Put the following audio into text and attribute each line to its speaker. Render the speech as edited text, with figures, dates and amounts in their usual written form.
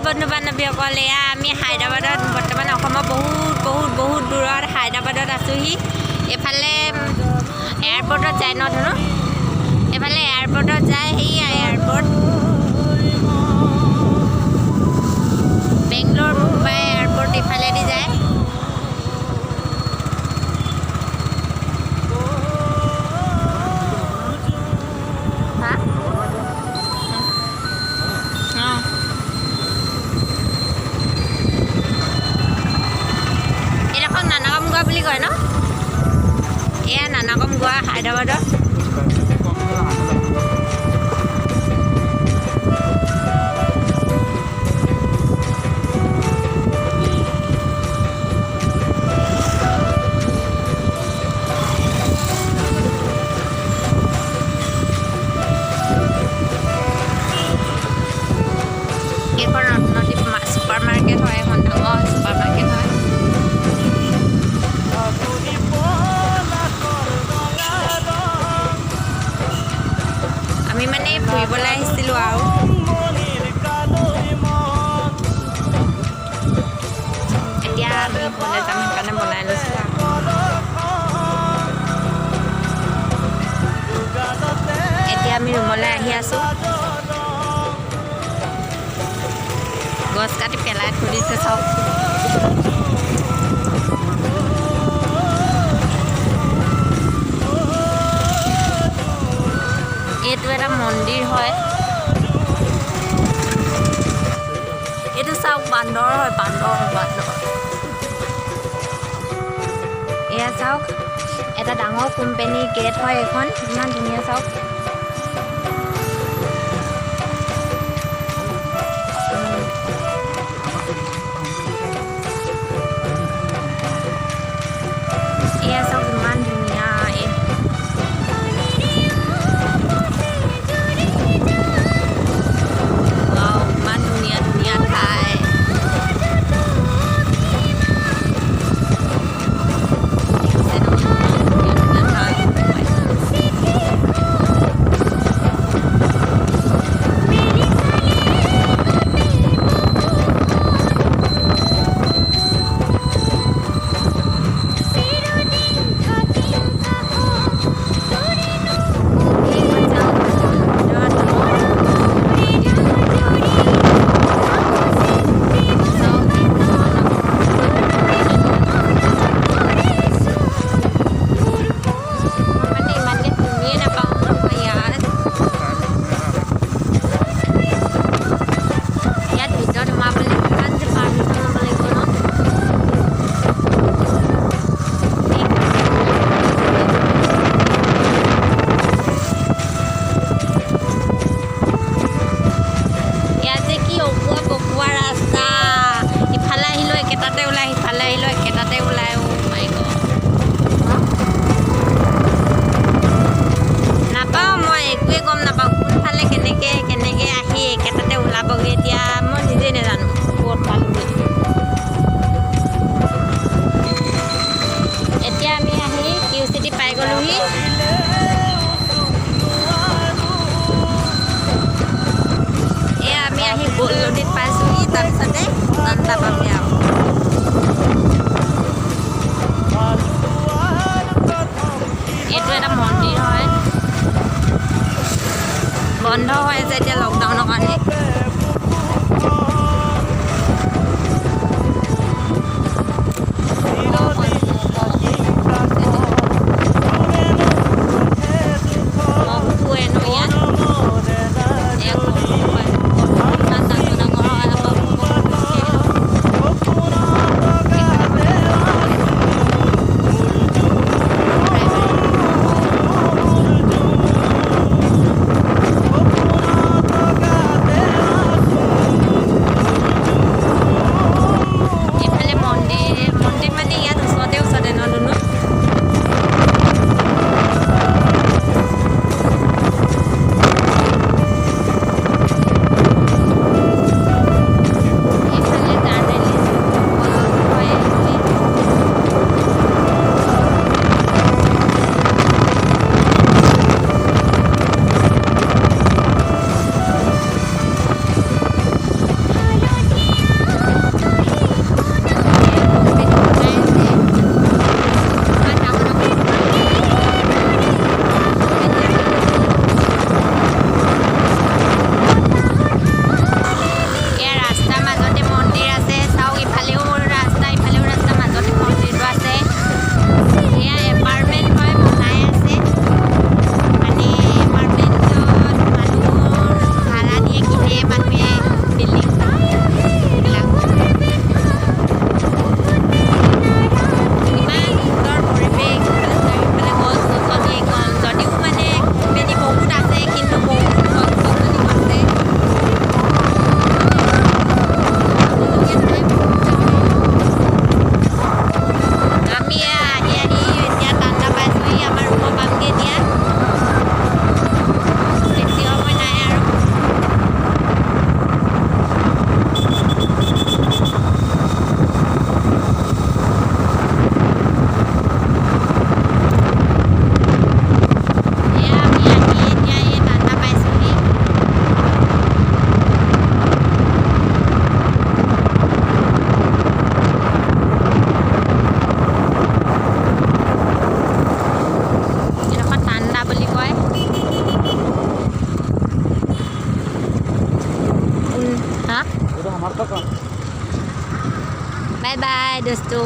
Speaker 1: বন্ধু বান্ধৱীসকল, এয়া আমি হায়দৰাবাদত বৰ্তমান অসমৰ বহুত দূৰত হায়দৰাবাদত আছোঁহি। এইফালে এয়াৰপৰ্টত যায় ন ধুনু, এইফালে এয়াৰপৰ্টত যায়, সেয়া এয়াৰপৰ্ট বেংগলোৰ মুম্বাই এয়াৰপৰ্ট এইফালেদি যায়। এইডোখৰ নানাগম গোৱা বুলি কয় ন, এয়া নানাগম গোৱা হায়দৰাবাদৰ। এইখন ৰত্নদ্বীপ ছুপাৰ মাৰ্কেট হয়, এখন ডাঙৰ ছুপাৰ মাৰ্কেট হয়। আমি মানে ফুৰিবলৈ আহিছিলোঁ আৰু এতিয়া আমি ঘৰলৈ যাম, সেইকাৰণে বনাই লৈছোঁ। এতিয়া আমি ৰুমলৈ আহি আছোঁ। গছ কাটি পেলাই থৈ দিছে চাওক। এইটো এটা মন্দিৰ হয়, এইটো চাওক বান্দৰ হয়, বান্দৰ। এয়া চাওক এটা ডাঙৰ কোম্পানীৰ গেট হয় এইখন, ইমান ধুনীয়া চাওক। এয়া চাওক ইমান ধুনীয়া, ইমান ধুনীয়া ধুনীয়া ঠাই। দোস্তো